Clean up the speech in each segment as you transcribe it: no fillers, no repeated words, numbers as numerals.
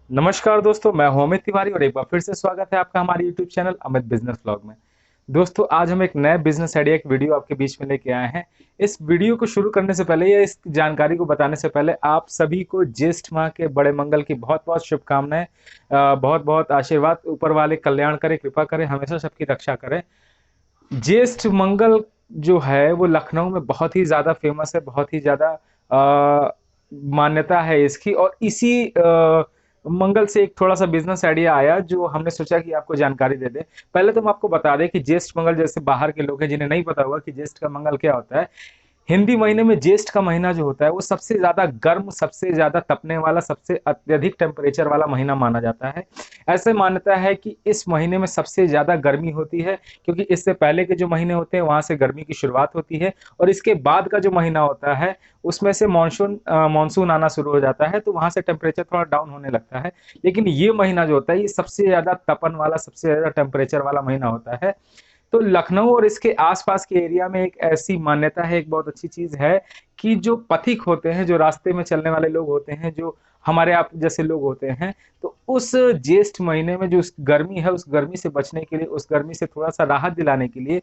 नमस्कार दोस्तों, मैं हूं अमित तिवारी और एक बार फिर से स्वागत है आपका हमारे YouTube channel Amit business vlog में। दोस्तों, आज हम एक नए बिजनेस आइडिया एक वीडियो आपके बीच में लेके आए हैं। इस वीडियो को शुरू करने से पहले या इस जानकारी को बताने से पहले आप सभी को ज्येष्ठ माह के बड़े मंगल की बहुत-बहुत शुभकामनाएं। बहुत-बहुत आशीर्वाद ऊपर वाले कल्याण करे, कृपा करे, हमेशा सबकी रक्षा करे। ज्येष्ठ मंगल जो है वो लखनऊ में बहुत ही ज़्यादा फेमस है, बहुत ही ज़्यादा मान्यता है इसकी और इसी मंगल से एक थोड़ा-सा बिज़नेस आइडिया आया जो हमने सोचा कि आपको जानकारी दे दें। पहले तो हम आपको बता दें कि ज्येष्ठ मंगल जैसे बाहर के लोग हैं जिन्हें नहीं पता होगा कि ज्येष्ठ का मंगल क्या होता है। हिंदी महीने में ज्येष्ठ का महीना जो होता है वो सबसे ज्यादा गर्म, सबसे ज्यादा तपने वाला, सबसे अत्यधिक टेम्परेचर वाला महीना माना जाता है। ऐसे मान्यता है कि इस महीने में सबसे ज्यादा गर्मी होती है, क्योंकि इससे पहले के जो महीने होते हैं वहां से गर्मी की शुरुआत होती है और इसके बाद का जो महीना होता है उसमें से मानसून आना शुरू हो जाता है, तो वहां से टेम्परेचर थोड़ा डाउन होने लगता है। लेकिन ये महीना जो होता है ये सबसे ज्यादा तपन वाला, सबसे ज्यादा टेम्परेचर वाला महीना होता है। तो लखनऊ और इसके आसपास के एरिया में एक ऐसी मान्यता है, एक बहुत अच्छी चीज है कि जो पथिक होते हैं, जो रास्ते में चलने वाले लोग होते हैं, जो हमारे आप जैसे लोग होते हैं, तो उस ज्येष्ठ महीने में जो उस गर्मी है, उस गर्मी से बचने के लिए, उस गर्मी से थोड़ा सा राहत दिलाने के लिए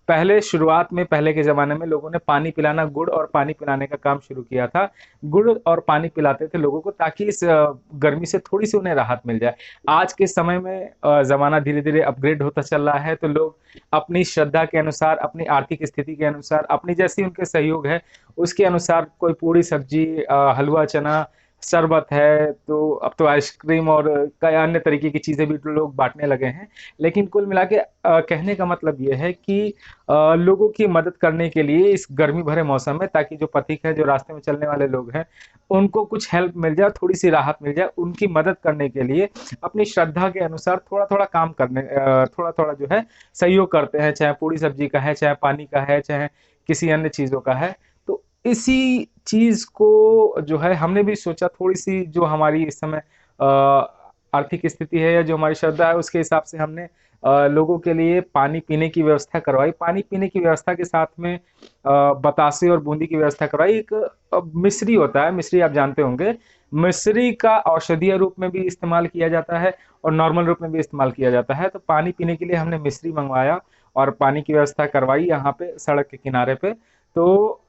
पहले शुरुआत में, पहले के ज़माने में लोगों ने पानी पिलाना, गुड़ और पानी पिलाने का काम शुरू किया था। गुड़ और पानी पिलाते थे लोगों को ताकि इस गर्मी से थोड़ी-सी उन्हें राहत मिल जाए। आज के समय में ज़माना धीरे-धीरे अपग्रेड होता चल रहा है, तो लोग अपनी श्रद्धा के अनुसार, अपनी आर्थिक स्थिति के अनुसार, अपनी जैसी उनके सहयोग है, उसके अनुसार कोई पूड़ी सब्जी, हलवा चना, शरबत है, तो अब तो आइसक्रीम और कई अन्य तरीके की चीज़ें भी लोग बाँटने लगे हैं। लेकिन कुल मिला के कहने का मतलब ये है कि लोगों की मदद करने के लिए इस गर्मी भरे मौसम में, ताकि जो पथिक है, जो रास्ते में चलने वाले लोग हैं, उनको कुछ हेल्प मिल जाए, थोड़ी-सी राहत मिल जाए, उनकी मदद करने के लिए अपनी श्रद्धा के अनुसार थोड़ा-थोड़ा काम करने थोड़ा-थोड़ा जो है सहयोग करते हैं, चाहे पूड़ी सब्जी का है, चाहे पानी का है, चाहे किसी अन्य चीज़ों का है। तो इसी चीज़ को जो है हमने भी सोचा, थोड़ी-सी जो हमारी इस समय आर्थिक स्थिति है या जो हमारी श्रद्धा है उसके हिसाब से हमने लोगों के लिए पानी पीने की व्यवस्था करवाई। पानी पीने की व्यवस्था के साथ में बतासे और बूंदी की व्यवस्था करवाई। एक मिश्री होता है, मिश्री आप जानते होंगे। मिश्री का औषधीय रूप में भी इस्तेमाल किया जाता है और नॉर्मल रूप में भी इस्तेमाल किया जाता है। तो पानी पीने के लिए हमने मिश्री मंगवाया और पानी की व्यवस्था करवाई यहाँ पे सड़क के किनारे पे। तो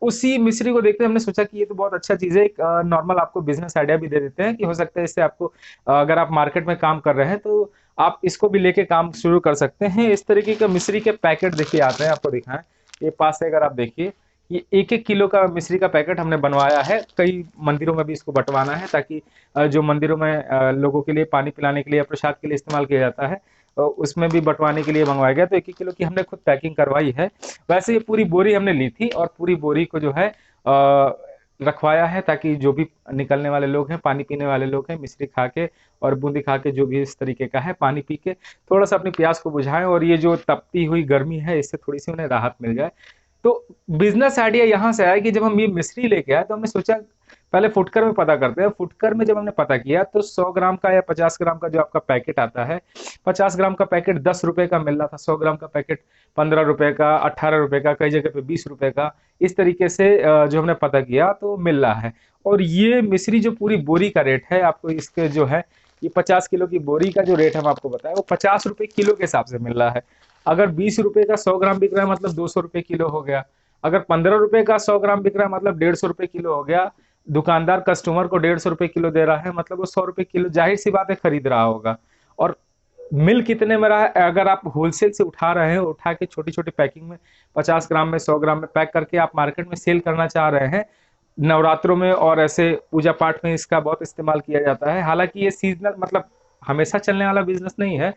उसी मिस्री को देखते हमने सोचा कि ये तो बहुत अच्छा चीज़ है। एक नॉर्मल आपको बिज़नेस आइडिया भी दे देते हैं कि हो सकता है इससे आपको, अगर आप मार्केट में काम कर रहे हैं तो आप इसको भी लेके काम शुरू कर सकते हैं। इस तरीके का मिस्री के पैकेट देखिए आते हैं, आपको दिखाएँ। ये पास से अगर आप देखिए, ये 1-1 किलो का मिस्री का पैकेट हमने बनवाया है। कई मंदिरों में भी इसको बँटवाना है ताकि जो मंदिरों में लोगों के लिए पानी पिलाने के लिए या प्रसाद के लिए इस्तेमाल किया जाता है, उसमें भी बँटवाने के लिए मँगवाया गया। तो 1-1 किलो की हमने खुद पैकिंग करवाई है। वैसे ये पूरी बोरी हमने ली थी और पूरी बोरी को जो है रखवाया है ताकि जो भी निकलने वाले लोग हैं, पानी पीने वाले लोग हैं, मिश्री खा के और बूंदी खा के, जो भी इस तरीके का है, पानी पी के थोड़ा-सा अपनी प्यास को बुझाएँ और ये जो तपती हुई गर्मी है इससे थोड़ी-सी उन्हें राहत मिल जाए। तो बिज़नेस आइडिया यहाँ से आया कि जब हम ये मिश्री लेके आए तो हमने सोचा पहले फुटकर में पता करते हैं। फुटकर में जब हमने पता किया तो 100 ग्राम का या 50 ग्राम का जो आपका पैकेट आता है, 50 ग्राम का पैकेट 10 रुपए का मिल रहा था, 100 ग्राम का पैकेट 15 रुपए का, 18 रुपए का, कई जगह पे 20 रुपए का। इस तरीके से जो हमने पता किया तो मिल रहा है। और ये मिश्री जो पूरी बोरी का रेट है, आपको इसके जो है ये 50 किलो की बोरी का जो रेट हम आपको बताएं वो 50 रुपए किलो के हिसाब से मिल रहा है। अगर 20 रुपए का 100 ग्राम बिक रहा है मतलब 200 रुपए किलो हो गया। अगर 15 रुपए का 100 ग्राम बिक रहा है मतलब 150 रुपए किलो हो गया। दुकानदार कस्टमर को 150 रुपए किलो दे रहा है, मतलब वो 100 रुपए किलो जाहिर सी बात है खरीद रहा होगा। और मिल कितने में रहा है, अगर आप होलसेल से उठा रहे हैं, उठा के छोटी छोटी पैकिंग में 50 ग्राम में, 100 ग्राम में पैक करके आप मार्केट में सेल करना चाह रहे हैं, नवरात्रों में और ऐसे पूजा पाठ में इसका बहुत इस्तेमाल किया जाता है। हालांकि ये सीजनल, मतलब हमेशा चलने वाला बिजनेस नहीं है,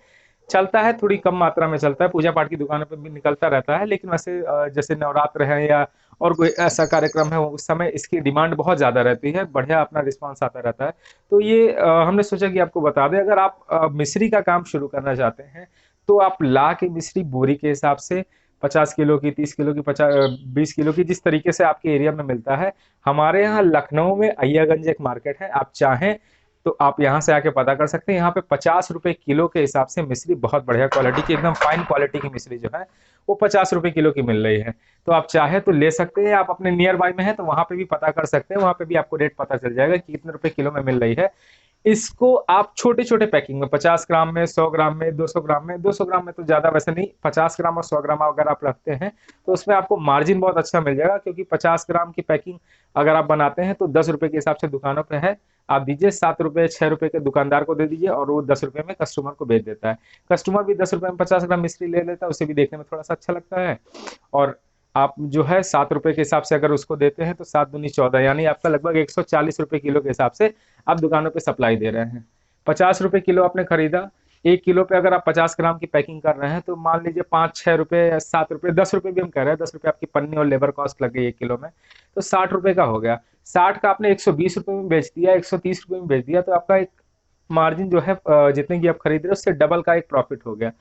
चलता है थोड़ी कम मात्रा में चलता है, पूजा पाठ की दुकानों पे भी निकलता रहता है। लेकिन वैसे जैसे नवरात्र है या और कोई ऐसा कार्यक्रम है उस समय इसकी डिमांड बहुत ज़्यादा रहती है, बढ़िया अपना रिस्पांस आता रहता है। तो ये हमने सोचा कि आपको बता दें, अगर आप मिश्री का काम शुरू करना चाहते हैं तो आप ला के मिश्री बोरी के हिसाब से 50 किलो की, 30 किलो की, 20 किलो की, जिस तरीके से आपके एरिया में मिलता है। हमारे यहाँ लखनऊ में अय्यागंज एक मार्केट है, आप चाहें तो आप यहाँ से आके पता कर सकते हैं। यहाँ पे 50 रुपए किलो के हिसाब से मिश्री, बहुत बढ़िया क्वालिटी की, एकदम फाइन क्वालिटी की मिश्री जो है वो 50 रुपए किलो की मिल रही है। तो आप चाहे तो ले सकते हैं, आप अपने नियर बाय में है तो वहां पे भी पता कर सकते हैं, वहां पे भी आपको रेट पता चल जाएगा कि कितने रुपए किलो में मिल रही है। इसको आप छोटे छोटे पैकिंग में 50 ग्राम में, 100 ग्राम में, 200 ग्राम में, 200 ग्राम में तो ज्यादा वैसे नहीं, 50 ग्राम और 100 ग्राम अगर आप रखते हैं तो उसमें आपको मार्जिन बहुत अच्छा मिल जाएगा, क्योंकि 50 ग्राम की पैकिंग अगर आप बनाते हैं तो 10 रुपए के हिसाब से दुकानों पे है, आप दीजिए 7 रुपए 6 रुपए के दुकानदार को दे दीजिए और वो 10 रुपए में कस्टमर को बेच देता है। कस्टमर भी 10 रुपए में 50 ग्राम मिश्री ले लेता है, उसे भी देखने में थोड़ा सा अच्छा लगता है। और आप जो है 7 रुपए के हिसाब से अगर उसको देते हैं तो 7 दूनी 14, यानी आपका लगभग 140 रुपए किलो के हिसाब से आप दुकानों पे सप्लाई दे रहे हैं। 50 रुपए किलो आपने खरीदा, 1 किलो पे अगर आप 50 ग्राम की पैकिंग कर रहे हैं तो मान लीजिए 5 6 रुपए या 7 रुपए, 10 रुपए भी हम कह रहे हैं, 10 रुपए आपकी पन्नी और लेबर कॉस्ट लग गई 1 किलो में, तो 60 रुपए का हो गया। 60 का आपने 120 रुपए में बेच दिया, 130 रुपए में बेच दिया, तो आपका एक मार्जिन जो है जितने की आप खरीद रहे हो उससे डबल का एक प्रॉफिट हो गया।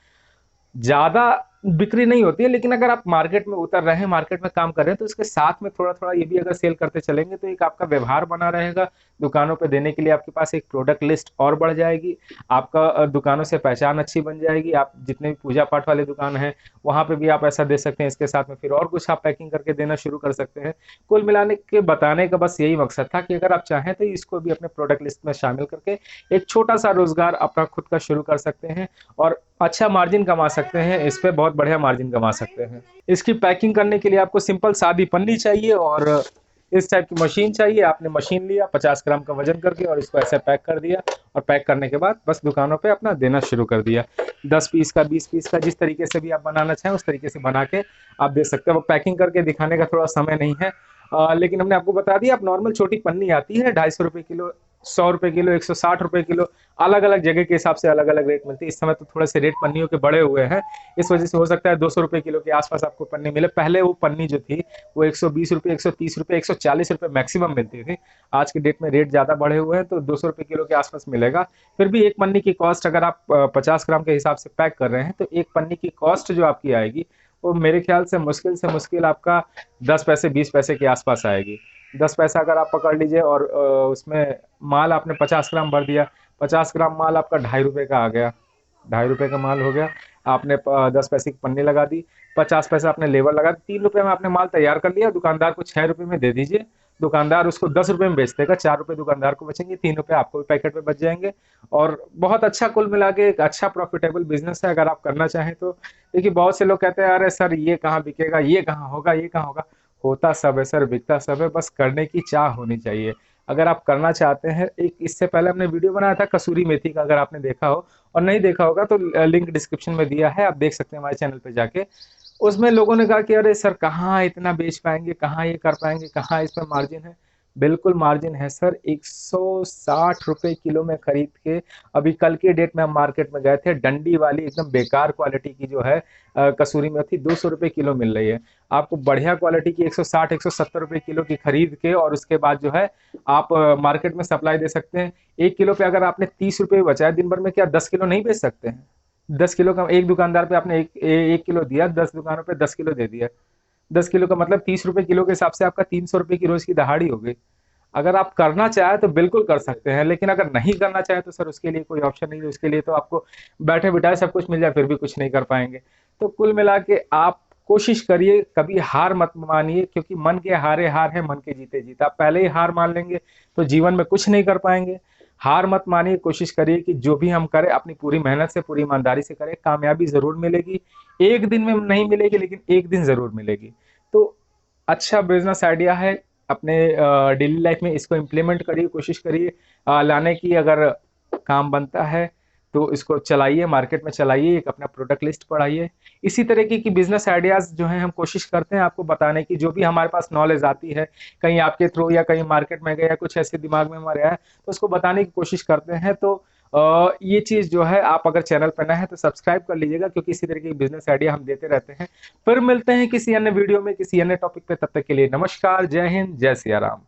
ज्यादा बिक्री नहीं होती है, लेकिन अगर आप मार्केट में उतर रहे हैं, मार्केट में काम कर रहे हैं, तो इसके साथ में थोड़ा थोड़ा ये भी अगर सेल करते चलेंगे तो एक आपका व्यवहार बना रहेगा, दुकानों पे देने के लिए आपके पास एक प्रोडक्ट लिस्ट और बढ़ जाएगी, आपका दुकानों से पहचान अच्छी बन जाएगी। आप जितने भी पूजा पाठ वाले दुकान हैं वहां पे भी आप ऐसा दे सकते हैं, इसके साथ में फिर और कुछ आप पैकिंग करके देना शुरू कर सकते हैं। कुल मिलाने के बताने का बस यही मकसद था कि अगर आप चाहें तो इसको भी अपने प्रोडक्ट लिस्ट में शामिल करके एक छोटा सा रोजगार अपना खुद का शुरू कर सकते हैं और अच्छा मार्जिन कमा सकते हैं, इस पे बहुत बढ़िया मार्जिन कमा सकते हैं। इसकी पैकिंग करने के लिए आपको सिंपल सादी पन्नी चाहिए और इस टाइप की मशीन चाहिए। आपने मशीन लिया 50 ग्राम का वजन करके और इसको ऐसे पैक कर दिया, और पैक करने के बाद बस दुकानों पे अपना देना शुरू कर दिया। 10 पीस का, 20 पीस का, जिस तरीके से भी आप बनाना चाहें उस तरीके से बना के आप दे सकते हैं। वो पैकिंग करके दिखाने का थोड़ा समय नहीं है, लेकिन हमने आपको बता दिया। आप नॉर्मल छोटी पन्नी आती है 250 रुपए किलो, 100 रुपए किलो, 160 रुपए किलो, अलग अलग जगह के हिसाब से अलग अलग रेट मिलती है। इस समय तो थोड़े से रेट पन्नियों के बढ़े हुए हैं, इस वजह से हो सकता है 200 रुपए किलो के आसपास आपको पन्नी मिले। पहले वो पन्नी जो थी वो 120 रुपए, 130 रुपए, 140 रुपए मैक्सिमम मिलती थी। आज के डेट में रेट ज्यादा बढ़े हुए हैं तो 200 रुपए किलो के आसपास मिलेगा। फिर भी एक पन्नी की कॉस्ट अगर आप 50 ग्राम के हिसाब से पैक कर रहे हैं तो एक पन्नी की कॉस्ट जो आपकी आएगी वो मेरे ख्याल से मुश्किल आपका 10 पैसे 20 पैसे के आसपास आएगी। 10 पैसा अगर आप पकड़ लीजिए और उसमें माल आपने 50 ग्राम भर दिया, 50 ग्राम माल आपका 2.5 रुपए का आ गया, 2.5 रुपए का माल हो गया। आपने 10 पैसे की पन्नी लगा दी, 50 पैसा आपने लेबर लगा दी, 3 रुपए में आपने माल तैयार कर लिया। दुकानदार को 6 रुपए में दे दीजिए, दुकानदार उसको 10 रुपए में बेच देगा, 4 रुपए दुकानदार को बचेंगे, 3 रुपए आपको भी पैकेट में बच जाएंगे। और बहुत अच्छा कुल मिला के एक अच्छा प्रॉफिटेबल बिजनेस है अगर आप करना चाहें तो। देखिए बहुत से लोग कहते हैं अरे सर ये कहाँ बिकेगा, ये कहाँ होगा, ये कहाँ होगा। होता सब है सर, बिकता सब है, बस करने की चाह होनी चाहिए। अगर आप करना चाहते हैं, एक इससे पहले हमने वीडियो बनाया था कसूरी मेथी का, अगर आपने देखा हो और नहीं देखा होगा तो लिंक डिस्क्रिप्शन में दिया है, आप देख सकते हैं हमारे चैनल पे जाके। उसमें लोगों ने कहा कि अरे सर कहाँ इतना बेच पाएंगे, कहाँ ये कर पाएंगे, कहाँ इस पर मार्जिन है। बिल्कुल मार्जिन है सर, 160 रुपए किलो में खरीद के। अभी कल के डेट में हम मार्केट में गए थे, डंडी वाली एकदम बेकार क्वालिटी की जो है कसूरी मेथी 200 रुपए किलो मिल रही है। आपको बढ़िया क्वालिटी की 160 170 रुपए किलो की खरीद के और उसके बाद जो है आप मार्केट में सप्लाई दे सकते हैं। 1 किलो पे अगर आपने 30 रुपए बचाए दिन भर में, क्या 10 किलो नहीं बेच सकते हैं? 10 किलो का एक दुकानदार पे आपने 1 किलो दिया, 10 दुकानों पे 10 किलो दे दिया। 10 किलो का मतलब 30 रुपए किलो के हिसाब से आपका 300 रुपए की रोज की दहाड़ी हो गई। अगर आप करना चाहे तो बिल्कुल कर सकते हैं, लेकिन अगर नहीं करना चाहे तो सर उसके लिए कोई ऑप्शन नहीं है। उसके लिए तो आपको बैठे बिठाए सब कुछ मिल जाए फिर भी कुछ नहीं कर पाएंगे। तो कुल मिला के आप कोशिश करिए, कभी हार मत मानिए, क्योंकि मन के हारे हार है, मन के जीते जीत। आप पहले ही हार मान लेंगे तो जीवन में कुछ नहीं कर पाएंगे। हार मत मानिए, कोशिश करिए कि जो भी हम करें अपनी पूरी मेहनत से, पूरी ईमानदारी से करें। कामयाबी जरूर मिलेगी, एक दिन में नहीं मिलेगी लेकिन एक दिन जरूर मिलेगी। तो अच्छा बिजनेस आइडिया है, अपने डेली लाइफ में इसको इम्प्लीमेंट करिए, कोशिश करिए लाने की। अगर काम बनता है तो इसको चलाइए, मार्केट में चलाइए, एक अपना प्रोडक्ट लिस्ट बढ़ाइए। इसी तरीके की बिजनेस आइडियाज जो हैं हम कोशिश करते हैं आपको बताने की, जो भी हमारे पास नॉलेज आती है कहीं आपके थ्रू या कहीं मार्केट में गए या कुछ ऐसे दिमाग में हमारे आया तो उसको बताने की कोशिश करते हैं। तो ये चीज जो है, आप अगर चैनल पर नए हैं तो सब्सक्राइब कर लीजिएगा, क्योंकि इसी तरीके की बिजनेस आइडिया हम देते रहते हैं। फिर मिलते हैं किसी अन्य वीडियो में किसी अन्य टॉपिक पे, तब तक के लिए नमस्कार, जय हिंद, जय सिया राम।